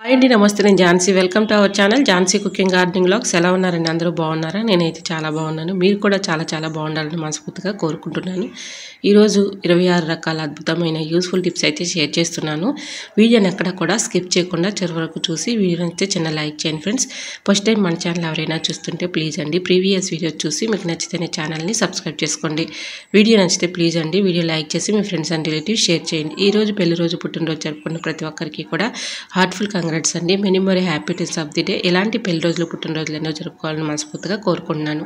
Hi అండి, నమస్తే. నేను Jhansi. Welcome to our channel Jhansi cooking gardening vlogs. ఎలా ఉన్నారండి? అందరూ బాగున్నారా? నేనైతే చాలా బాగున్నాను. మీరు కూడా చాలా బాగుండాలని మనస్ఫూర్తిగా కోరుకుంటున్నాను. ఈరోజు 26 రకాల అద్భుతమైన యూస్ఫుల్ టిప్స్ అయితే షేర్ చేస్తున్నాను. వీడియోని ఎక్కడ కూడా స్కిప్ చేయకుండా చివరి వరకు చూసి వీడియోని అయితే చిన్న లైక్ చేయండి ఫ్రెండ్స్. ఫస్ట్ టైం మన ఛానల్ ఎవరైనా చూస్తుంటే ప్లీజ్ అండి ప్రీవియస్ వీడియో చూసి మీకు నచ్చితేనే ఛానల్ని సబ్స్క్రైబ్ చేసుకోండి. వీడియో నచ్చితే ప్లీజ్ అండి వీడియో లైక్ చేసి మీ ఫ్రెండ్స్ అండ్ రిలేటివ్స్ షేర్ చేయండి. ఈరోజు పెళ్లి రోజు పుట్టినరోజు జరుపుకున్న ప్రతి ఒక్కరికి కూడా హార్ట్ఫుల్ కంగ్రాట్స్ అండి. Many more happy returns of the day. ఎలాంటి పెళ్లి రోజులు పుట్టినరోజులు ఎన్నో జరుపుకోవాలని మనస్ఫూర్తిగా కోరుకుంటున్నాను.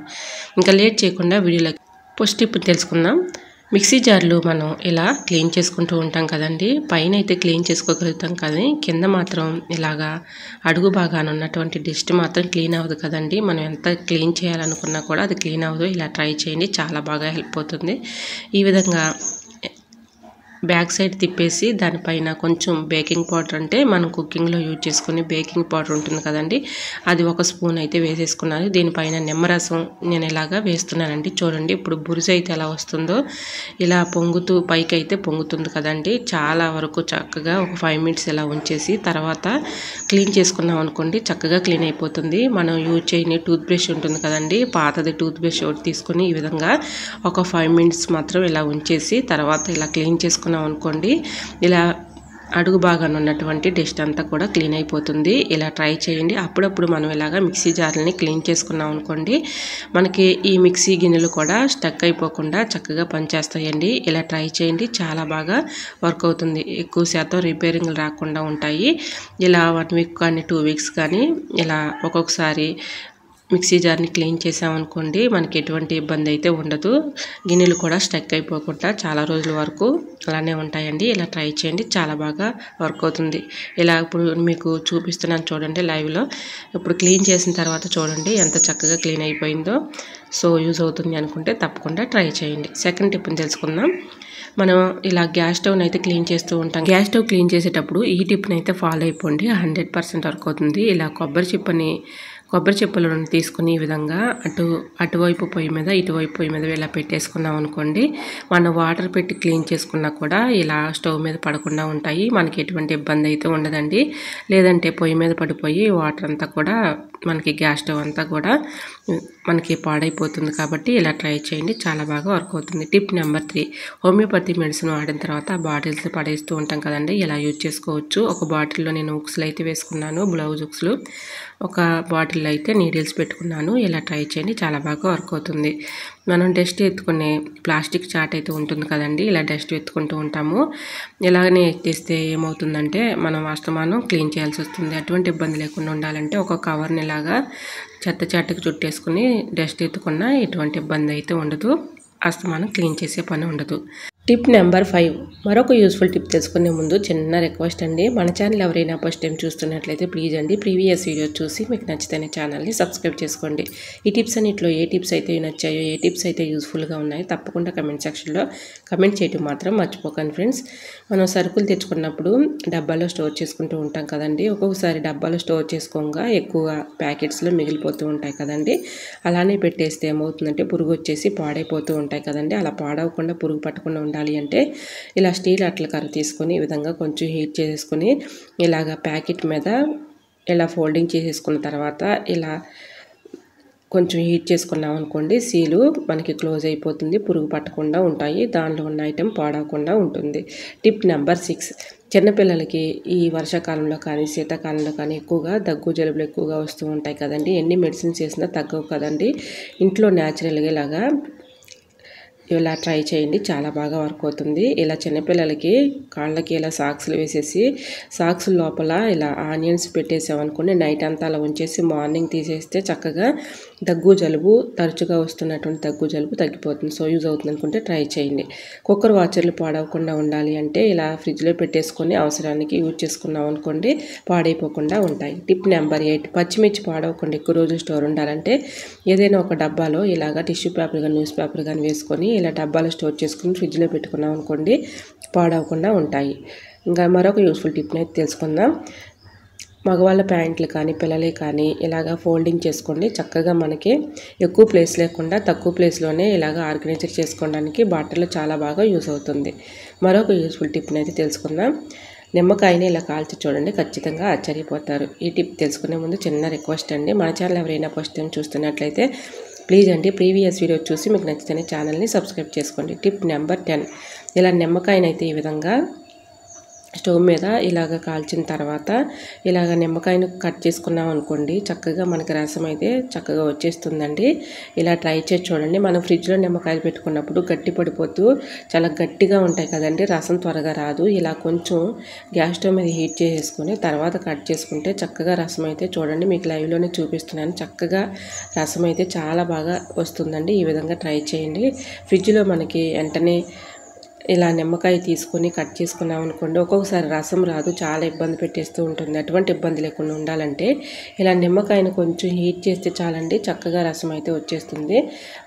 ఇంకా లేట్ చేయకుండా వీడియోలో ఫస్ట్ టిప్ తెలుసుకుందాం. మిక్సీ జార్లు మనం ఇలా క్లీన్ చేసుకుంటూ ఉంటాం కదండి. పైన అయితే క్లీన్ చేసుకోగలుగుతాం కానీ కింద మాత్రం ఇలాగా అడుగు భాగాన ఉన్నటువంటి డస్ట్ మాత్రం క్లీన్ అవ్వదు కదండి. మనం ఎంత క్లీన్ చేయాలనుకున్నా కూడా అది క్లీన్ అవ్వదు. ఇలా ట్రై చేయండి, చాలా బాగా హెల్ప్ అవుతుంది. ఈ విధంగా బ్యాక్ సైడ్ తిప్పేసి దానిపైన కొంచెం బేకింగ్ పౌడర్, అంటే మనం కుకింగ్లో యూజ్ చేసుకునే బేకింగ్ పౌడర్ ఉంటుంది కదండి, అది 1 స్పూన్ అయితే వేసేసుకున్నాను. దీనిపైన నిమ్మరసం నేను ఇలాగా వేస్తున్నానండి. చూడండి ఇప్పుడు బురుజు అయితే ఎలా వస్తుందో, ఇలా పొంగుతూ పైకి అయితే పొంగుతుంది కదండి. చాలా వరకు చక్కగా ఒక 5 మినిట్స్ ఇలా ఉంచేసి తర్వాత క్లీన్ చేసుకున్నాం అనుకోండి, చక్కగా క్లీన్ అయిపోతుంది. మనం యూజ్ చేయని టూత్ బ్రష్ ఉంటుంది కదండి, పాతది టూత్ బ్రష్ ఒకటి తీసుకొని ఈ విధంగా ఒక 5 మినిట్స్ మాత్రం ఇలా ఉంచేసి తర్వాత ఇలా క్లీన్ చేసుకున్నాం అనుకోండి, ఇలా అడుగు భాగాన ఉన్నటువంటి డస్ట్ అంతా కూడా క్లీన్ అయిపోతుంది. ఇలా ట్రై చేయండి. అప్పుడప్పుడు మనం ఇలాగా మిక్సీ జార్లని క్లీన్ చేసుకున్నాం అనుకోండి, మనకి ఈ మిక్సీ గిన్నెలు కూడా స్టక్ అయిపోకుండా చక్కగా పనిచేస్తాయండి. ఇలా ట్రై చేయండి, చాలా బాగా వర్క్ అవుతుంది. ఎక్కువ శాతం రిపేరింగ్లు రాకుండా ఉంటాయి. ఇలా 1 వీక్ కానీ 2 వీక్స్ కానీ ఇలా ఒక్కొక్కసారి మిక్సీ జార్ని క్లీన్ చేసామనుకోండి, మనకి ఎటువంటి ఇబ్బంది అయితే ఉండదు. గిన్నెలు కూడా స్టక్ అయిపోకుండా చాలా రోజుల వరకు అలానే ఉంటాయండి. ఇలా ట్రై చేయండి, చాలా బాగా వర్క్ అవుతుంది. ఇలా ఇప్పుడు మీకు చూపిస్తున్నాను చూడండి లైవ్లో. ఇప్పుడు క్లీన్ చేసిన తర్వాత చూడండి ఎంత చక్కగా క్లీన్ అయిపోయిందో. సో యూజ్ అవుతుంది అనుకుంటే తప్పకుండా ట్రై చేయండి. సెకండ్ టిప్ని తెలుసుకుందాం. మనం ఇలా గ్యాస్ స్టవ్ని అయితే క్లీన్ చేస్తూ ఉంటాం. గ్యాస్ స్టవ్ క్లీన్ చేసేటప్పుడు ఈ టిప్ని అయితే ఫాలో అయిపోండి, 100% వర్క్ అవుతుంది. ఇలా కొబ్బరి చిప్పలను తీసుకుని ఈ విధంగా అటువైపు పొయ్యి మీద ఇటువైపు పొయ్యి మీద ఇలా పెట్టేసుకున్నాం అనుకోండి, మనం వాటర్ పెట్టి క్లీన్ చేసుకున్నా కూడా ఇలా స్టవ్ మీద పడకుండా ఉంటాయి. మనకి ఎటువంటి ఇబ్బంది అయితే ఉండదండి. లేదంటే పొయ్యి మీద పడిపోయి వాటర్ అంతా కూడా మనకి గ్యాస్ స్టవ్ అంతా కూడా మనకి పాడైపోతుంది. కాబట్టి ఇలా ట్రై చేయండి, చాలా బాగా వర్క్ అవుతుంది. టిప్ నెంబర్ 3, హోమియోపతి మెడిసిన్ వాడిన తర్వాత ఆ బాటిల్స్ పడేస్తూ ఉంటాం కదండి, ఇలా యూజ్ చేసుకోవచ్చు. ఒక బాటిల్లో నేను ఉక్స్లు అయితే వేసుకున్నాను, బ్లౌజ్ ఉక్స్లు. ఒక బాటిల్లో అయితే నీడిల్స్ పెట్టుకున్నాను. ఇలా ట్రై చేయండి, చాలా బాగా వర్క్ అవుతుంది. మనం డస్ట్ ఎత్తుకునే ప్లాస్టిక్ చాట్ అయితే ఉంటుంది కదండి, ఇలా డస్ట్ ఎత్తుకుంటూ ఉంటాము. ఇలాగనే ఎత్తేస్తే ఏమవుతుందంటే మనం అస్తమానం క్లీన్ చేయాల్సి వస్తుంది. అటువంటి ఇబ్బంది లేకుండా ఉండాలంటే ఒక కవర్ని ఇలాగా చెత్త చాటుకు చుట్టేసుకుని డస్ట్ ఎత్తుకున్నా ఎటువంటి ఇబ్బంది అయితే ఉండదు. అస్తమానం క్లీన్ చేసే పని ఉండదు. టిప్ నెంబర్ 5, మరొక యూస్ఫుల్ టిప్ తెలుసుకునే ముందు చిన్న రిక్వెస్ట్ అండి. మన ఛానల్ ఎవరైనా ఫస్ట్ టైం చూస్తున్నట్లయితే ప్లీజ్ అండి ప్రీవియస్ వీడియో చూసి మీకు నచ్చితేనే ఛానల్ని సబ్స్క్రైబ్ చేసుకోండి. ఈ టిప్స్ అన్నిట్లో ఏ టిప్స్ అయితే నచ్చాయో, ఏ టిప్స్ అయితే యూస్ఫుల్గా ఉన్నాయో తప్పకుండా కమెంట్ సెక్షన్లో కమెంట్ చేయడం మాత్రం మర్చిపోకండి ఫ్రెండ్స్. మనం సరుకులు తెచ్చుకున్నప్పుడు డబ్బాలో స్టోర్ చేసుకుంటూ ఉంటాం కదండి. ఒక్కొక్కసారి డబ్బాలో స్టోర్ చేసుకోగా ఎక్కువ ప్యాకెట్స్లో మిగిలిపోతూ ఉంటాయి కదండి. అలానే పెట్టేస్తే ఏమవుతుందంటే పురుగు వచ్చేసి పాడైపోతూ ఉంటాయి కదండి. అలా పాడవకుండా పురుగు పట్టకుండా ఉండాలి అంటే ఇలా స్టీల్ అట్ల కర్ర తీసుకొని ఈ విధంగా కొంచెం హీట్ చేసుకొని ఇలాగ ప్యాకెట్ మీద ఇలా ఫోల్డింగ్ చేసేసుకున్న తర్వాత ఇలా కొంచెం హీట్ చేసుకున్నాం అనుకోండి, సీలు మనకి క్లోజ్ అయిపోతుంది, పురుగు పట్టకుండా ఉంటాయి, దానిలో ఉన్న ఐటెం పాడవకుండా ఉంటుంది. టిప్ నెంబర్ 6, చిన్నపిల్లలకి ఈ వర్షాకాలంలో కానీ శీతాకాలంలో కానీ ఎక్కువగా దగ్గు జలుబులు ఎక్కువగా వస్తూ ఉంటాయి కదండి. ఎన్ని మెడిసిన్స్ చేసినా తగ్గవు కదండి. ఇంట్లో న్యాచురల్గా ఇలాగా ఇలా ట్రై చేయండి, చాలా బాగా వర్క్ అవుతుంది. ఇలా చిన్నపిల్లలకి కాళ్ళకి ఇలా సాక్స్లు వేసేసి సాక్స్ లోపల ఇలా ఆనియన్స్ పెట్టేసామనుకోండి, నైట్ అంతా అలా ఉంచేసి మార్నింగ్ తీసేస్తే చక్కగా దగ్గు జలుబు తరచుగా వస్తున్నటువంటి దగ్గు జలుబు తగ్గిపోతుంది. సో యూజ్ అవుతుంది అనుకుంటే ట్రై చేయండి. కుక్కర్ వాచర్లు పాడవకుండా ఉండాలి అంటే ఇలా ఫ్రిడ్జ్లో పెట్టేసుకొని అవసరానికి యూజ్ చేసుకున్నాం అనుకోండి, పాడైపోకుండా ఉంటాయి. టిప్ నెంబర్ 8, పచ్చిమిర్చి పాడవకుండా ఎక్కువ రోజులు స్టోర్ ఉండాలంటే ఏదైనా ఒక డబ్బాలో ఇలాగా టిష్యూ పేపర్ కానీ న్యూస్ పేపర్ కానీ వేసుకొని ఇలా డబ్బాలో స్టోర్ చేసుకుని ఫ్రిడ్జ్లో పెట్టుకున్నాం అనుకోండి, పాడవకుండా ఉంటాయి. ఇంకా మరొక యూస్ఫుల్ టిప్ని అయితే తెలుసుకుందాం. మగవాళ్ళ ప్యాంట్లు కానీ పిల్లలే కానీ ఇలాగ ఫోల్డింగ్ చేసుకోండి. చక్కగా మనకి ఎక్కువ ప్లేస్ లేకుండా తక్కువ ప్లేస్లోనే ఇలాగ ఆర్గనైజర్ చేసుకోవడానికి బాటిల్లో చాలా బాగా యూజ్ అవుతుంది. మరొక యూస్ఫుల్ టిప్ని అయితే తెలుసుకుందాం. నిమ్మకాయని ఇలా కాల్చి చూడండి, ఖచ్చితంగా ఆశ్చర్యపోతారు. ఈ టిప్ తెలుసుకునే ముందు చిన్న రిక్వెస్ట్ అండి, మన ఛానల్ ఎవరైనా ఫస్ట్ టైం చూస్తున్నట్లయితే ప్లీజ్ అండి ప్రీవియస్ వీడియో చూసి మీకు నచ్చితేనే ఛానల్ని సబ్స్క్రైబ్ చేసుకోండి. టిప్ నెంబర్ 10, ఇలా నిమ్మకాయనైతే ఈ విధంగా స్టవ్ మీద ఇలాగ కాల్చిన తర్వాత ఇలాగ నిమ్మకాయను కట్ చేసుకున్నాం అనుకోండి, చక్కగా మనకి రసం అయితే చక్కగా వచ్చేస్తుందండి. ఇలా ట్రై చేసి చూడండి. మనం ఫ్రిడ్జ్లో నిమ్మకాయలు పెట్టుకున్నప్పుడు గట్టి పడిపోతూ చాలా గట్టిగా ఉంటాయి కదండి, రసం త్వరగా రాదు. ఇలా కొంచెం గ్యాస్ స్టవ్ మీద హీట్ చేసేసుకొని తర్వాత కట్ చేసుకుంటే చక్కగా రసం అయితే చూడండి, మీకు లైవ్లోనే చూపిస్తున్నాను. చక్కగా రసం అయితే చాలా బాగా వస్తుందండి. ఈ విధంగా ట్రై చేయండి. ఫ్రిడ్జ్లో మనకి వెంటనే ఇలా నిమ్మకాయ తీసుకొని కట్ చేసుకున్నాం అనుకోండి, ఒక్కొక్కసారి రసం రాదు, చాలా ఇబ్బంది పెట్టేస్తూ ఉంటుంది. అటువంటి ఇబ్బంది లేకుండా ఉండాలంటే ఇలా నిమ్మకాయను కొంచెం హీట్ చేస్తే చాలండి, చక్కగా రసం అయితే వచ్చేస్తుంది.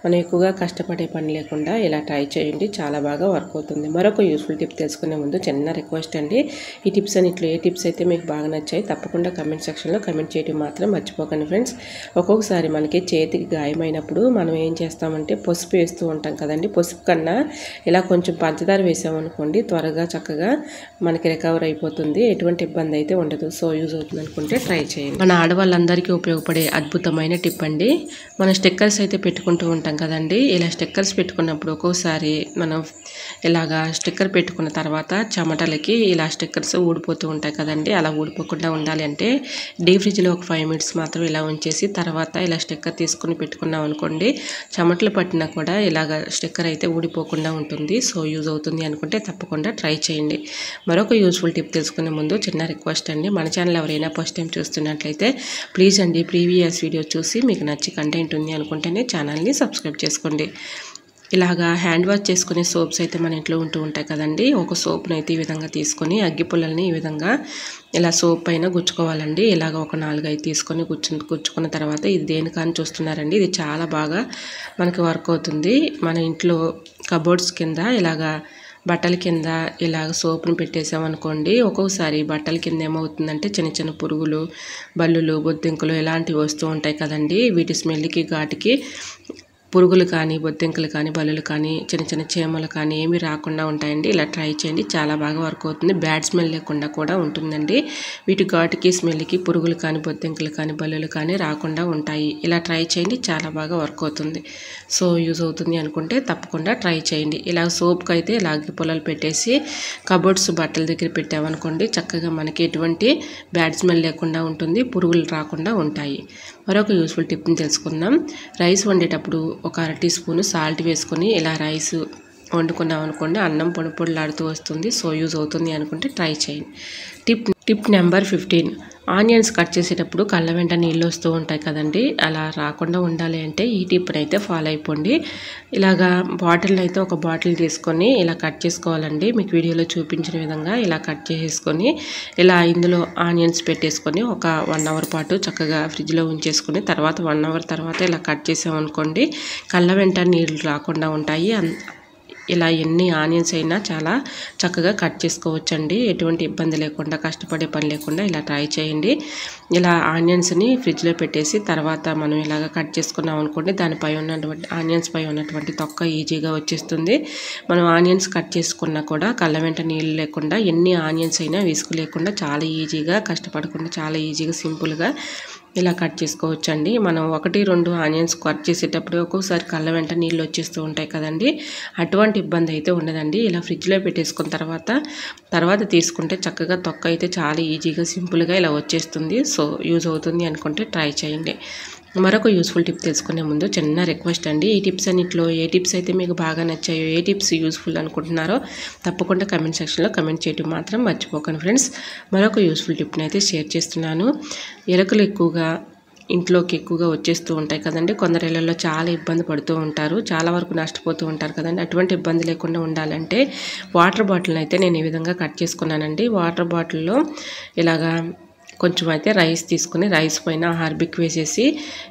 మనం ఎక్కువగా కష్టపడే పని లేకుండా ఇలా ట్రై చేయండి, చాలా బాగా వర్క్ అవుతుంది. మరొక యూస్ఫుల్ టిప్ తెలుసుకునే ముందు చిన్న రిక్వెస్ట్ అండి, ఈ టిప్స్ అన్నిట్లో ఏ టిప్స్ అయితే మీకు బాగా నచ్చాయి తప్పకుండా కమెంట్ సెక్షన్లో కమెంట్ చేయడం మాత్రం మర్చిపోకండి ఫ్రెండ్స్. ఒక్కొక్కసారి మనకి చేతికి గాయమైనప్పుడు మనం ఏం చేస్తామంటే పసుపు వేస్తూ ఉంటాం కదండి, పసుపు కన్నా ఇలా కొంచెం పంచదార వేసామనుకోండి త్వరగా చక్కగా మనకి రికవర్ అయిపోతుంది, ఎటువంటి ఇబ్బంది అయితే ఉండదు. సో యూజ్ అవుతుంది అనుకుంటే ట్రై చేయండి. మన ఆడవాళ్ళందరికీ ఉపయోగపడే అద్భుతమైన టిప్ అండి. మనం స్టిక్కర్స్ అయితే పెట్టుకుంటూ ఉంటాం కదండి, ఇలా స్టిక్కర్స్ పెట్టుకున్నప్పుడు ఒక్కోసారి మనం ఇలాగా స్టిక్కర్ పెట్టుకున్న తర్వాత చెమటలకి ఇలా స్టిక్కర్స్ ఊడిపోతూ ఉంటాయి కదండి, అలా ఊడిపోకుండా ఉండాలి అంటే డీప్ ఫ్రిడ్జ్లో ఒక 5 minutes మాత్రం ఇలా ఉంచేసి తర్వాత ఇలా స్టిక్కర్ తీసుకుని పెట్టుకున్నాం అనుకోండి, చెమటలు పట్టినా కూడా ఇలాగ స్టిక్కర్ అయితే ఊడిపోకుండా ఉంటుంది. సో యూజ్ అవుతుంది అనుకుంటే తప్పకుండా ట్రై చేయండి. మరొక యూజ్ఫుల్ టిప్ తెలుసుకునే ముందు చిన్న రిక్వెస్ట్ అండి, మన ఛానల్ ఎవరైనా ఫస్ట్ టైం చూస్తున్నట్లయితే ప్లీజ్ అండి ప్రీవియస్ వీడియో చూసి మీకు నచ్చి కంటెంట్ ఉంది అనుకుంటేనే ఛానల్ని సబ్స్క్రైబ్ చేసుకోండి. ఇలాగా హ్యాండ్ వాష్ చేసుకునే సోప్స్ అయితే మన ఇంట్లో ఉంటూ ఉంటాయి కదండి, ఒక సోప్ను అయితే ఈ విధంగా తీసుకొని అగ్గి పుల్లల్ని ఈ విధంగా ఇలా సోప్ పైన గుచ్చుకోవాలండి. ఇలాగ ఒక 4-5 తీసుకొని గుచ్చుకున్న తర్వాత ఇది దేనికని చూస్తున్నారండి, ఇది చాలా బాగా మనకి వర్క్ అవుతుంది. మన ఇంట్లో కబోర్డ్స్ కింద ఇలాగా బట్టల కింద ఇలాగ సోప్ని పెట్టేసామనుకోండి, ఒక్కొక్కసారి బట్టల కింద ఏమవుతుందంటే చిన్న చిన్న పురుగులు, బల్లులు, బొద్దింకలు ఇలాంటివి వస్తూ ఉంటాయి కదండి. వీటి స్మెల్కి ఘాటుకి పురుగులు కానీ, బొద్దింకలు కానీ, బల్లులు కానీ, చిన్న చిన్న చీమలు కానీ ఏమీ రాకుండా ఉంటాయండి. ఇలా ట్రై చేయండి, చాలా బాగా వర్క్ అవుతుంది. బ్యాడ్ స్మెల్ లేకుండా కూడా ఉంటుందండి. వీటి ఘాటుకి స్మెల్కి పురుగులు కానీ, బొద్దింకలు కానీ, బల్లులు కానీ రాకుండా ఉంటాయి. ఇలా ట్రై చేయండి, చాలా బాగా వర్క్ అవుతుంది. సో యూజ్ అవుతుంది అనుకుంటే తప్పకుండా ట్రై చేయండి. ఇలా సోప్కి అయితే ఇలా అగ్గి పుల్లలు పెట్టేసి కబోర్డ్స్ బట్టల దగ్గర పెట్టామనుకోండి, చక్కగా మనకి ఎటువంటి బ్యాడ్ స్మెల్ లేకుండా ఉంటుంది, పురుగులు రాకుండా ఉంటాయి. మరొక యూస్ఫుల్ టిప్ని తెలుసుకుందాం. రైస్ వండేటప్పుడు ఒక 1/2 టీ స్పూన్ సాల్ట్ వేసుకొని ఇలా రైస్ వండుకున్నాం అనుకోండి, అన్నం పొడి పొడిలాడుతూ వస్తుంది. సో యూజ్ అవుతుంది అనుకుంటే ట్రై చేయండి. టిప్ నెంబర్ 15, ఆనియన్స్ కట్ చేసేటప్పుడు కళ్ళ వెంట నీళ్ళు వస్తూ ఉంటాయి కదండి, అలా రాకుండా ఉండాలి అంటే ఈ టిప్ని అయితే ఫాలో అయిపోండి. ఇలాగా బాటిల్ని అయితే ఒక బాటిల్ తీసుకొని ఇలా కట్ చేసుకోవాలండి. మీకు వీడియోలో చూపించిన విధంగా ఇలా కట్ చేసేసుకొని ఇలా ఇందులో ఆనియన్స్ పెట్టేసుకొని ఒక 1 hour పాటు చక్కగా ఫ్రిడ్జ్లో ఉంచేసుకొని తర్వాత 1 hour తర్వాత ఇలా కట్ చేసామనుకోండి, కళ్ళ వెంట నీళ్ళు రాకుండా ఉంటాయి. ఇలా ఎన్ని ఆనియన్స్ అయినా చాలా చక్కగా కట్ చేసుకోవచ్చండి, ఎటువంటి ఇబ్బంది లేకుండా, కష్టపడే పని లేకుండా ఇలా ట్రై చేయండి. ఇలా ఆనియన్స్ని ఫ్రిడ్జ్లో పెట్టేసి తర్వాత మనం ఇలాగ కట్ చేసుకున్నాం అనుకోండి, దానిపై ఉన్నటువంటి ఆనియన్స్ పై ఉన్నటువంటి తొక్క ఈజీగా వచ్చేస్తుంది. మనం ఆనియన్స్ కట్ చేసుకున్నా కూడా కళ్ళ వెంట నీళ్ళు లేకుండా, ఎన్ని ఆనియన్స్ అయినా విసుగు లేకుండా చాలా ఈజీగా, కష్టపడకుండా చాలా ఈజీగా సింపుల్గా ఇలా కట్ చేసుకోవచ్చండి. మనం 1-2 ఆనియన్స్ కట్ చేసేటప్పుడు ఒక్కొక్కసారి కళ్ళ వెంట నీళ్ళు వచ్చేస్తూ ఉంటాయి కదండి, అటువంటి ఇబ్బంది అయితే ఉండదండి. ఇలా ఫ్రిడ్జ్లో పెట్టేసుకున్న తర్వాత తీసుకుంటే చక్కగా తొక్క అయితే చాలా ఈజీగా సింపుల్గా ఇలా వచ్చేస్తుంది. సో యూజ్ అవుతుంది అనుకుంటే ట్రై చేయండి. మరొక యూస్ఫుల్ టిప్ తెలుసుకునే ముందు చిన్న రిక్వెస్ట్ అండి, ఈ టిప్స్ అన్నిట్లో ఏ టిప్స్ అయితే మీకు బాగా నచ్చాయో, ఏ టిప్స్ యూస్ఫుల్ అనుకుంటున్నారో తప్పకుండా కమెంట్ సెక్షన్లో కమెంట్ చేయడం మాత్రం మర్చిపోకండి ఫ్రెండ్స్. మరొక యూస్ఫుల్ టిప్ని అయితే షేర్ చేస్తున్నాను. ఎలుకలు ఇంట్లోకి ఎక్కువగా వచ్చేస్తూ ఉంటాయి కదండి, కొందరు ఇళ్లలో చాలా ఇబ్బంది పడుతూ ఉంటారు, చాలా వరకు నష్టపోతూ ఉంటారు కదండి. అటువంటి ఇబ్బంది లేకుండా ఉండాలంటే వాటర్ బాటిల్ని అయితే నేను ఈ విధంగా కట్ చేసుకున్నానండి. వాటర్ బాటిల్లో ఇలాగా కొంచెం అయితే రైస్ తీసుకుని రైస్ పైన హార్బిక్ వేసేసి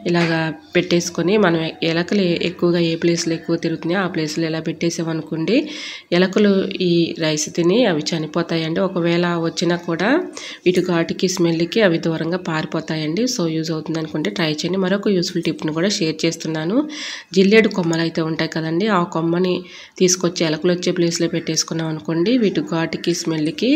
ఇలాగా పెట్టేసుకొని, మనం ఎలకలు ఎక్కువగా ఏ ప్లేస్లో ఎక్కువ తిరుగుతున్నాయో ఆ ప్లేస్లో ఇలా పెట్టేసామనుకోండి, ఎలకలు ఈ రైస్ తిని అవి చనిపోతాయండి. ఒకవేళ వచ్చినా కూడా వీటి ఘాటుకి స్మెల్కి అవి దూరంగా పారిపోతాయండి. సో యూజ్ అవుతుంది అనుకుంటే ట్రై చేయండి. మరొక యూస్ఫుల్ టిప్ని కూడా షేర్ చేస్తున్నాను. జిల్లేడు కొమ్మలు అయితే ఉంటాయి కదండి, ఆ కొమ్మని తీసుకొచ్చి ఎలకలు వచ్చే ప్లేస్లో పెట్టేసుకున్నాం అనుకోండి, వీటి ఘాటుకి స్మెల్కి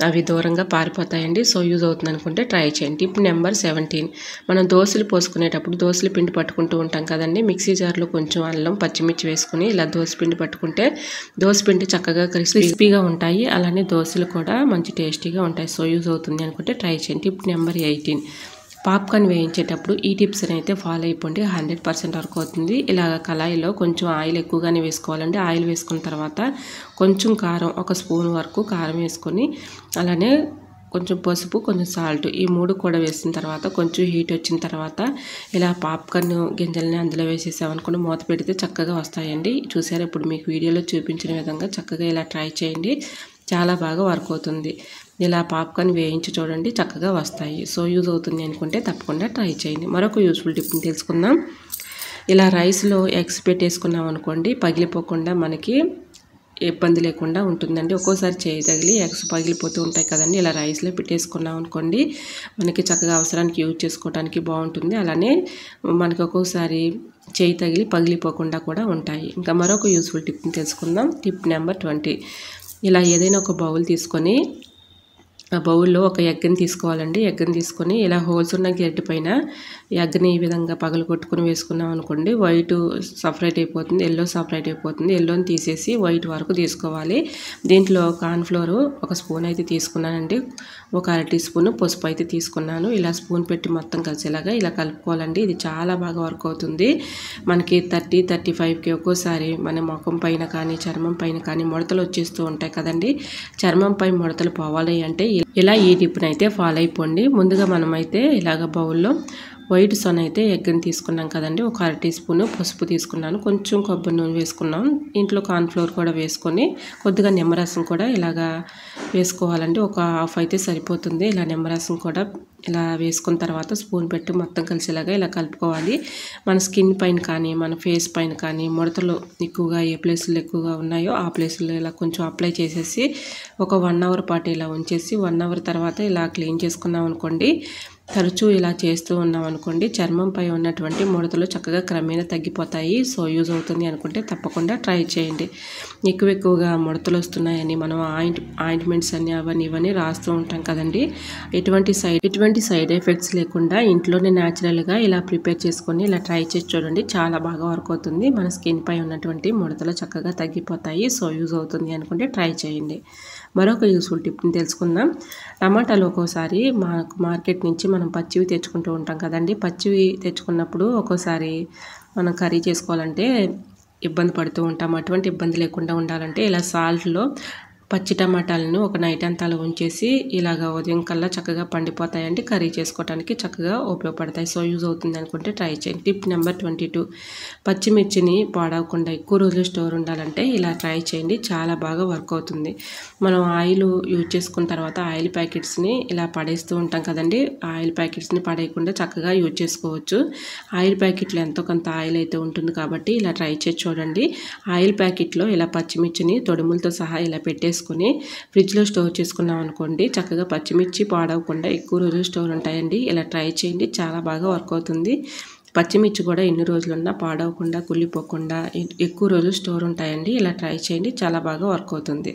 అవి దూరంగా పారిపోతాయండి. సో యూజ్ అవుతుంది అనుకుంటే ట్రై చేయండి. టిప్ నెంబర్ 17, మనం దోసలు పోసుకునేటప్పుడు దోసల పిండి పట్టుకుంటూ ఉంటాం కదండి. మిక్సీ జార్లో కొంచెం అల్లం పచ్చిమిర్చి వేసుకుని ఇలా దోస పిండి పట్టుకుంటే దోస పిండి చక్కగా క్రిస్పీగా ఉంటాయి. అలానే దోసలు కూడా మంచి టేస్టీగా ఉంటాయి. సో యూజ్ అవుతుంది అనుకుంటే ట్రై చేయండి. టిప్ నెంబర్ 18, పాప్కార్న్ వేయించేటప్పుడు ఈ టిప్స్ని అయితే ఫాలో అయిపోండి. 100% వర్క్ అవుతుంది. ఇలా కళాయిలో కొంచెం ఆయిల్ ఎక్కువగానే వేసుకోవాలండి. ఆయిల్ వేసుకున్న తర్వాత కొంచెం కారం, 1 స్పూన్ వరకు కారం వేసుకొని అలానే కొంచెం పసుపు, కొంచెం సాల్ట్, ఈ 3 కూడా వేసిన తర్వాత కొంచెం హీట్ వచ్చిన తర్వాత ఇలా పాప్కార్న్ గింజల్ని అందులో వేసేసామనుకోండి, మూత పెడితే చక్కగా వస్తాయండి. చూసారు ఇప్పుడు మీకు వీడియోలో చూపించిన విధంగా చక్కగా ఇలా ట్రై చేయండి. చాలా బాగా వర్క్ అవుతుంది. ఇలా పాప్కార్న్ వేయించి చూడండి, చక్కగా వస్తాయి. సో యూజ్ అవుతుంది అనుకుంటే తప్పకుండా ట్రై చేయండి. మరొక యూస్ఫుల్ టిప్ని తెలుసుకుందాం. ఇలా రైస్లో ఎగ్స్ పెట్టేసుకున్నాం అనుకోండి, పగిలిపోకుండా మనకి ఇబ్బంది లేకుండా ఉంటుందండి. ఒక్కోసారి చేయి తగిలి ఎగ్స్ పగిలిపోతూ ఉంటాయి కదండి. ఇలా రైస్లో పెట్టేసుకున్నాం అనుకోండి, మనకి చక్కగా అవసరానికి యూజ్ చేసుకోవడానికి బాగుంటుంది. అలానే మనకి ఒక్కోసారి చేయి తగిలి పగిలిపోకుండా కూడా ఉంటాయి. ఇంకా మరొక యూస్ఫుల్ టిప్ని తెలుసుకుందాం. టిప్ నెంబర్ 20, ఇలా ఏదైనా ఒక బౌల్ తీసుకొని ఆ బౌల్లో ఒక ఎగ్ని తీసుకోవాలండి. ఎగ్ని తీసుకొని ఇలా హోల్స్ ఉన్న గెడ్డ పైన ఎగ్ని ఈ విధంగా పగలగొట్టుకుని వేసుకున్నాం అనుకోండి, వైట్ సపరేట్ అయిపోతుంది, ఎల్లో సపరేట్ అయిపోతుంది. ఎల్లోని తీసేసి వైట్ వరకు తీసుకోవాలి. దీంట్లో కార్న్ఫ్లోర్ 1 స్పూన్ అయితే తీసుకున్నానండి. ఒక 1/2 టీ స్పూన్ పసుపు అయితే తీసుకున్నాను. ఇలా స్పూన్ పెట్టి మొత్తం కలిసేలాగా ఇలా కలుపుకోవాలండి. ఇది చాలా బాగా వర్క్ అవుతుంది. మనకి 30-35కి ఒక్కోసారి మన ముఖం పైన కానీ చర్మం పైన కానీ ముడతలు వచ్చేస్తూ ఉంటాయి కదండి. చర్మంపై ముడతలు పోవాలి అంటే ఇలా ఈ టిప్ని అయితే ఫాలో అయిపోండి. ముందుగా మనమైతే ఇలాగ బౌల్లో వైట్ సొన అయితే ఎగ్ని తీసుకున్నాం కదండి. ఒక 1/2 టీ స్పూన్ పసుపు తీసుకున్నాను. కొంచెం కొబ్బరి నూనె వేసుకున్నాం. ఇంట్లో కార్న్ఫ్లోర్ కూడా వేసుకొని కొద్దిగా నిమ్మరసం కూడా ఇలాగా వేసుకోవాలండి. ఒక హాఫ్ అయితే సరిపోతుంది. ఇలా నిమ్మరసం కూడా ఇలా వేసుకున్న తర్వాత స్పూన్ పెట్టి మొత్తం కలిసేలాగా ఇలా కలుపుకోవాలి. మన స్కిన్ పైన కానీ మన ఫేస్ పైన కానీ ముడతలు ఎక్కువగా ఏ ప్లేసులు ఎక్కువగా ఉన్నాయో ఆ ప్లేసుల్లో ఇలా కొంచెం అప్లై చేసేసి ఒక 1 అవర్ పాటు ఇలా ఉంచేసి 1 అవర్ తర్వాత ఇలా క్లీన్ చేసుకున్నాం అనుకోండి, తరచూ ఇలా చేస్తూ ఉన్నాం అనుకోండి, చర్మంపై ఉన్నటువంటి ముడతలు చక్కగా క్రమేణా తగ్గిపోతాయి. సో యూజ్ అవుతుంది అనుకుంటే తప్పకుండా ట్రై చేయండి. ఎక్కువగా ముడతలు వస్తున్నాయని మనం ఆయింట్మెంట్స్ అని అవన్నీ ఇవన్నీ రాస్తూ ఉంటాం కదండి. ఎటువంటి సైడ్ ఎఫెక్ట్స్ లేకుండా ఇంట్లోనే న్యాచురల్గా ఇలా ప్రిపేర్ చేసుకొని ఇలా ట్రై చేసి చూడండి. చాలా బాగా వర్క్ అవుతుంది. మన స్కిన్ పై ఉన్నటువంటి ముడతలు చక్కగా తగ్గిపోతాయి. సో యూజ్ అవుతుంది అనుకుంటే ట్రై చేయండి. మరొక యూస్ఫుల్ టిప్ని తెలుసుకుందాం. టమాటాలు ఒక్కోసారి మార్కెట్ నుంచి మనం పచ్చివి తెచ్చుకుంటూ ఉంటాం కదండి. పచ్చివి తెచ్చుకున్నప్పుడు ఒక్కోసారి మనం కర్రీ చేసుకోవాలంటే ఇబ్బంది పడుతూ ఉంటాం. అటువంటి ఇబ్బంది లేకుండా ఉండాలంటే ఇలా సాల్ట్లో పచ్చి టమాటాలను ఒక నైట్ అంతా ఉంచేసి ఇలాగ ఉదయం కల్లా చక్కగా పండిపోతాయండి. కర్రీ చేసుకోవడానికి చక్కగా ఉపయోగపడతాయి. సో యూజ్ అవుతుంది అనుకుంటే ట్రై చేయండి. టిప్ నెంబర్ 22, పచ్చిమిర్చిని పాడవకుండా ఎక్కువ రోజులు స్టోర్ ఉండాలంటే ఇలా ట్రై చేయండి. చాలా బాగా వర్క్ అవుతుంది. మనం ఆయిల్ యూజ్ చేసుకున్న తర్వాత ఆయిల్ ప్యాకెట్స్ని ఇలా పడేస్తూ ఉంటాం కదండి. ఆయిల్ ప్యాకెట్స్ని పడేయకుండా చక్కగా యూజ్ చేసుకోవచ్చు. ఆయిల్ ప్యాకెట్లో ఎంతో కొంత ఆయిల్ అయితే ఉంటుంది కాబట్టి ఇలా ట్రై చేసి చూడండి. ఆయిల్ ప్యాకెట్లో ఇలా పచ్చిమిర్చిని తొడుములతో సహా ఇలా పెట్టేసుకొని ఫ్రిడ్జ్లో స్టోర్ చేసుకున్నాం అనుకోండి, చక్కగా పచ్చిమిర్చి పాడవకుండా ఎక్కువ రోజులు స్టోర్ ఉంటాయండి. ఇలా ట్రై చేయండి. చాలా బాగా వర్క్ అవుతుంది. పచ్చిమిర్చి కూడా ఎన్ని రోజులున్నా పాడవకుండా కుళ్ళిపోకుండా ఎక్కువ రోజులు స్టోర్ ఉంటాయండి. ఇలా ట్రై చేయండి. చాలా బాగా వర్క్ అవుతుంది.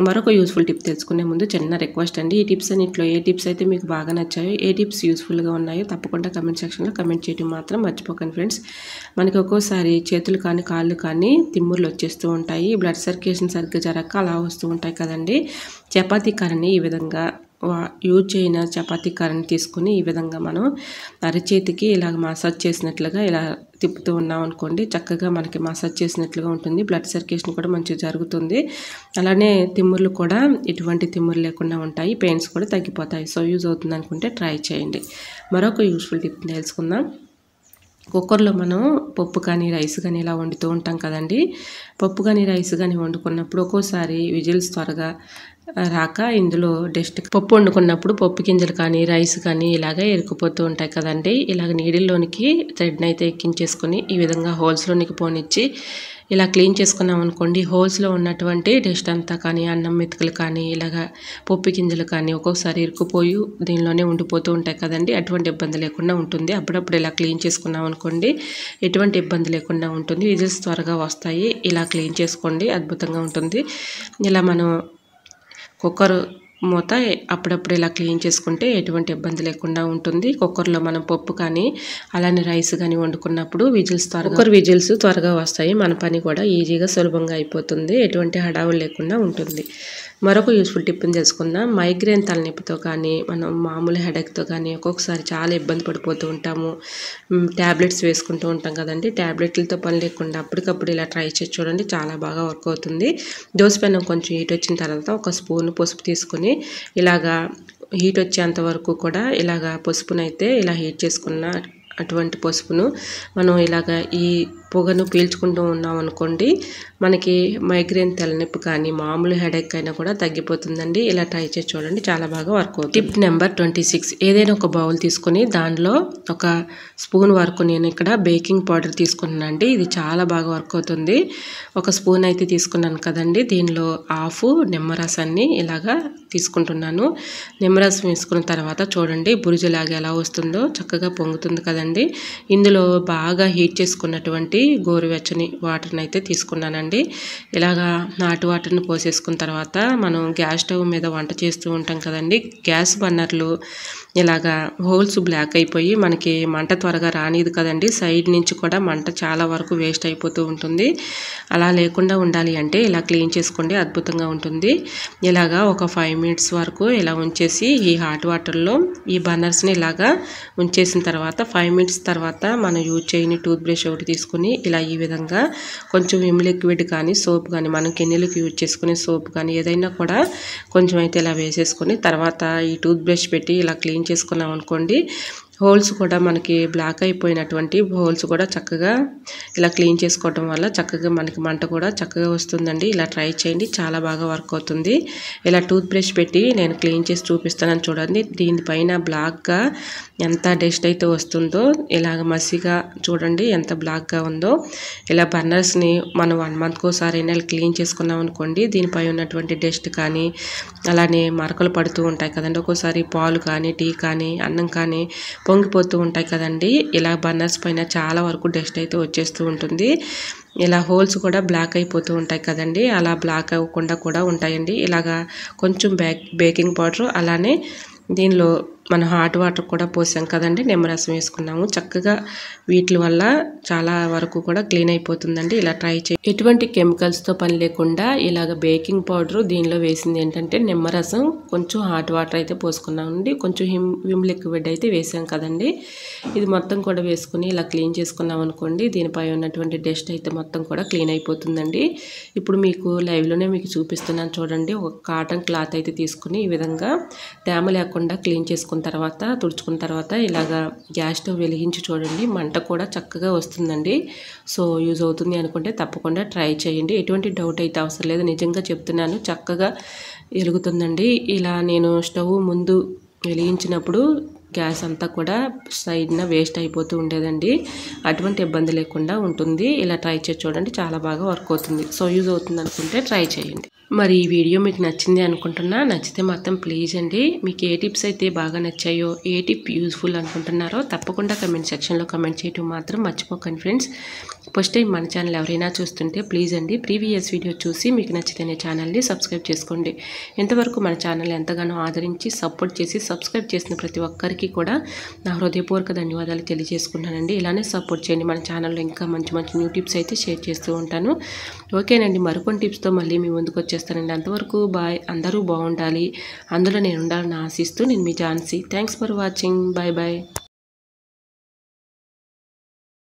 మరొక యూస్ఫుల్ టిప్ తెలుసుకునే ముందు చిన్న రిక్వెస్ట్ అండి. ఈ టిప్స్ అన్నిట్లో ఏ టిప్స్ అయితే మీకు బాగా నచ్చాయో, ఏ టిప్స్ యూస్ఫుల్గా ఉన్నాయో తప్పకుండా కమెంట్ సెక్షన్లో కమెంట్ చేయడం మాత్రం మర్చిపోకండి ఫ్రెండ్స్. మనకి ఒక్కోసారి చేతులు కానీ కాళ్ళు కానీ తిమ్ముర్లు వచ్చేస్తూ ఉంటాయి. బ్లడ్ సర్క్యులేషన్ సరిగ్గా జరగక అలా వస్తూ ఉంటాయి కదండి. చపాతీ కర్రని ఈ విధంగా యూజ్ చేయని చపాతీ కర్రని తీసుకుని ఈ విధంగా మనం అరచేతికి ఇలాగ మసాజ్ చేసినట్లుగా ఇలా తిప్పుతూ ఉన్నాం అనుకోండి, చక్కగా మనకి మసాజ్ చేసినట్లుగా ఉంటుంది. బ్లడ్ సర్క్యులేషన్ కూడా మంచిగా జరుగుతుంది. అలానే తిమ్ముర్లు కూడా ఎటువంటి తిమ్ముర్లు లేకుండా ఉంటాయి. పెయిన్స్ కూడా తగ్గిపోతాయి. సో యూజ్ అవుతుంది అనుకుంటే ట్రై చేయండి. మరొక యూస్ఫుల్ టిప్ తెలుసుకుందాం. కుక్కర్లో మనం పప్పు కానీ రైస్ కానీ ఇలా వండుతూ ఉంటాం కదండి. పప్పు కానీ రైస్ కానీ వండుకున్నప్పుడు ఒక్కోసారి విజిల్స్ త్వరగా రాక ఇందులో పప్పు వండుకున్నప్పుడు పప్పు గింజలు కానీ రైస్ కానీ ఇలాగ ఇరుక్కుపోతూ ఉంటాయి కదండి. ఇలాగ నీడిల్లోనికి థ్రెడ్ని అయితే ఎక్కించేసుకొని ఈ విధంగా హోల్స్లోనికి పోనిచ్చి ఇలా క్లీన్ చేసుకున్నాం అనుకోండి, హోల్స్లో ఉన్నటువంటి డస్ట్ అంతా కానీ అన్నం మెతుకులు కానీ ఇలాగ పప్పు గింజలు కానీ ఒక్కొక్కసారి ఇరుక్కుపోయి దీనిలోనే ఉండిపోతూ ఉంటాయి కదండి. అటువంటి ఇబ్బంది లేకుండా ఉంటుంది. అప్పుడప్పుడు ఇలా క్లీన్ చేసుకున్నాం అనుకోండి, ఎటువంటి ఇబ్బంది లేకుండా ఉంటుంది. విజిల్స్ త్వరగా వస్తాయి. ఇలా క్లీన్ చేసుకోండి, అద్భుతంగా ఉంటుంది. ఇలా మనం కుక్కర్ మూత అప్పుడప్పుడు ఇలా క్లీన్ చేసుకుంటే ఎటువంటి ఇబ్బంది లేకుండా ఉంటుంది. కుక్కర్లో మనం పప్పు కానీ అలానే రైస్ కానీ వండుకున్నప్పుడు కుక్కర్ విజిల్స్ త్వరగా వస్తాయి. మన పని కూడా ఈజీగా సులభంగా అయిపోతుంది. ఎటువంటి హడావులు లేకుండా ఉంటుంది. మరొక యూస్ఫుల్ టిప్ని తెలుసుకుందాం. మైగ్రేన్ తలనొప్పితో కానీ మనం మామూలు హెడేక్తో కానీ ఒక్కొక్కసారి చాలా ఇబ్బంది పడిపోతూ ఉంటాము. ట్యాబ్లెట్స్ వేసుకుంటూ ఉంటాం కదండి. ట్యాబ్లెట్లతో పని లేకుండా అప్పటికప్పుడు ఇలా ట్రై చేసి చూడండి, చాలా బాగా వర్క్ అవుతుంది. దోస పెనం కొంచెం హీట్ వచ్చిన తర్వాత ఒక స్పూన్ పసుపు తీసుకుని ఇలాగా హీట్ వచ్చేంత వరకు కూడా ఇలాగా పసుపునైతే ఇలా హీట్ చేసుకున్న అటువంటి పసుపును మనం ఇలాగ ఈ పొగను పీల్చుకుంటూ ఉన్నాం అనుకోండి, మనకి మైగ్రేన్ తలనొప్పి కానీ మామూలు హెడేక్ అయినా కూడా తగ్గిపోతుందండి. ఇలా ట్రై చేసి చూడండి, చాలా బాగా వర్క్ అవుతుంది. టిప్ నెంబర్ 26, ఏదైనా ఒక బౌల్ తీసుకొని దానిలో ఒక స్పూన్ వరకు నేను ఇక్కడ బేకింగ్ పౌడర్ తీసుకున్నానండి. ఇది చాలా బాగా వర్క్ అవుతుంది. ఒక స్పూన్ అయితే తీసుకున్నాను కదండి, దీనిలో హాఫ్ నిమ్మరసాన్ని ఇలాగా తీసుకుంటున్నాను. నిమ్మరసం వేసుకున్న తర్వాత చూడండి బురుజులాగా ఎలా వస్తుందో, చక్కగా పొంగుతుంది కదండి. ఇందులో బాగా హీట్ చేసుకున్నటువంటి గోరువెచ్చని వాటర్ని అయితే తీసుకున్నానండి. ఇలాగా హాట్ వాటర్ని పోసేసుకున్న తర్వాత మనం గ్యాస్ స్టవ్ మీద వంట చేస్తూ ఉంటాం కదండి. గ్యాస్ బర్నర్లు ఇలాగా హోల్స్ బ్లాక్ అయిపోయి మనకి మంట త్వరగా రానిది కదండి. సైడ్ నుంచి కూడా మంట చాలా వరకు వేస్ట్ అయిపోతూ ఉంటుంది. అలా లేకుండా ఉండాలి అంటే ఇలా క్లీన్ చేసుకోండి, అద్భుతంగా ఉంటుంది. ఇలాగా ఒక 5 minutes వరకు ఇలా ఉంచేసి ఈ హాట్ వాటర్లో ఈ బర్నర్స్ని ఇలాగా ఉంచేసిన తర్వాత 5 minutes తర్వాత మనం యూజ్ చేయని టూత్ బ్రష్ ఒకటి తీసుకుని ఇలా ఈ విధంగా కొంచెం విమ్ లిక్విడ్ కానీ సోప్ కానీ మనం గిన్నెలకు యూజ్ చేసుకునే సోప్ కానీ ఏదైనా కూడా కొంచెం అయితే ఇలా వేసేసుకొని తర్వాత ఈ టూత్ బ్రష్ పెట్టి ఇలా క్లీన్ చేసుకున్నాం అనుకోండి, హోల్స్ కూడా మనకి బ్లాక్ అయిపోయినటువంటి హోల్స్ కూడా చక్కగా ఇలా క్లీన్ చేసుకోవడం వల్ల చక్కగా మనకి మంట కూడా చక్కగా వస్తుందండి. ఇలా ట్రై చేయండి, చాలా బాగా వర్క్ అవుతుంది. ఇలా టూత్ బ్రష్ పెట్టి నేను క్లీన్ చేసి చూపిస్తానని చూడండి. దీనిపైన బ్లాక్గా ఎంత డస్ట్ అయితే వస్తుందో, ఇలాగ మసిగా చూడండి ఎంత బ్లాక్గా ఉందో. ఇలా బర్నర్స్ని మనం 1 monthకి ఒకసారి అయినా క్లీన్ చేసుకున్నాం అనుకోండి, దీనిపై ఉన్నటువంటి డస్ట్ కానీ అలానే మరకలు పడుతూ ఉంటాయి కదండి. ఒక్కోసారి పాలు కానీ టీ కానీ అన్నం కానీ పొంగిపోతూ ఉంటాయి కదండి. ఇలా బర్నర్స్ పైన చాలా వరకు డస్ట్ అయితే వచ్చేస్తూ ఉంటుంది. ఇలా హోల్స్ కూడా బ్లాక్ అయిపోతూ ఉంటాయి కదండి, అలా బ్లాక్ అవ్వకుండా కూడా ఉంటాయండి. ఇలాగా కొంచెం బేకింగ్ పౌడర్ అలానే దీనిలో మనం హాట్ వాటర్ కూడా పోసాం కదండి, నిమ్మరసం వేసుకున్నాము. చక్కగా వీటి వల్ల చాలా వరకు కూడా క్లీన్ అయిపోతుందండి. ఇలా ట్రై చేయి. ఎటువంటి కెమికల్స్తో పని లేకుండా ఇలాగ బేకింగ్ పౌడర్ దీనిలో వేసింది ఏంటంటే నిమ్మరసం, కొంచెం హాట్ వాటర్ అయితే పోసుకున్నామండి, కొంచెం విమ్ లిక్విడ్ అయితే వేసాం కదండి. ఇది మొత్తం కూడా వేసుకుని ఇలా క్లీన్ చేసుకున్నాం అనుకోండి, దీనిపై ఉన్నటువంటి డస్ట్ అయితే మొత్తం కూడా క్లీన్ అయిపోతుందండి. ఇప్పుడు మీకు లైవ్లోనే మీకు చూపిస్తున్నాను చూడండి. ఒక కాటన్ క్లాత్ అయితే తీసుకుని ఈ విధంగా తేమ లేకుండా క్లీన్ చేసుకున్న తర్వాత తుడుచుకున్న తర్వాత ఇలాగా గ్యాస్ స్టవ్ వెలిగించి చూడండి, మంట కూడా చక్కగా వస్తుందండి. సో యూజ్ అవుతుంది అనుకుంటే తప్పకుండా ట్రై చేయండి. ఎటువంటి డౌట్ అయితే అవసరం లేదు, నిజంగా చెప్తున్నాను, చక్కగా వెలుగుతుందండి. ఇలా నేను స్టవ్ ముందు వెలిగించినప్పుడు గ్యాస్ అంతా కూడా సైడ్న వేస్ట్ అయిపోతూ ఉండేదండి. అటువంటి ఇబ్బంది లేకుండా ఉంటుంది. ఇలా ట్రై చేసి చూడండి, చాలా బాగా వర్క్ అవుతుంది. సో యూజ్ అవుతుంది అనుకుంటే ట్రై చేయండి. మరి ఈ వీడియో మీకు నచ్చింది అనుకుంటున్నా. నచ్చితే మాత్రం ప్లీజ్ అండి, మీకు ఏ టిప్స్ అయితే బాగా నచ్చాయో, ఏ టిప్ యూజ్ఫుల్ అనుకుంటున్నారో తప్పకుండా కమెంట్ సెక్షన్లో కమెంట్ చేయడం మాత్రం మర్చిపోకండి ఫ్రెండ్స్. ఫస్ట్ టైం మన ఛానల్ ఎవరైనా చూస్తుంటే ప్లీజ్ అండి ప్రీవియస్ వీడియో చూసి మీకు నచ్చితేనే ఛానల్ని సబ్స్క్రైబ్ చేసుకోండి. ఇంతవరకు మన ఛానల్ ఎంతగానో ఆదరించి సపోర్ట్ చేసి సబ్స్క్రైబ్ చేసిన ప్రతి ఒక్కరికి కూడా నా హృదయపూర్వక ధన్యవాదాలు తెలియజేసుకుంటానండి. ఇలానే సపోర్ట్ చేయండి. మన ఛానల్లో ఇంకా మంచి మంచి న్యూ టిప్స్ అయితే షేర్ చేస్తూ ఉంటాను. ఓకేనండి, మరికొన్ని టిప్స్తో మళ్ళీ మీ ముందుకు వచ్చేస్తానండి. అంతవరకు బాయ్. అందరూ బాగుండాలి, అందులో నేను ఉండాలని ఆశిస్తూ నేను మీ Jhansi. Thanks for watching. Bye bye.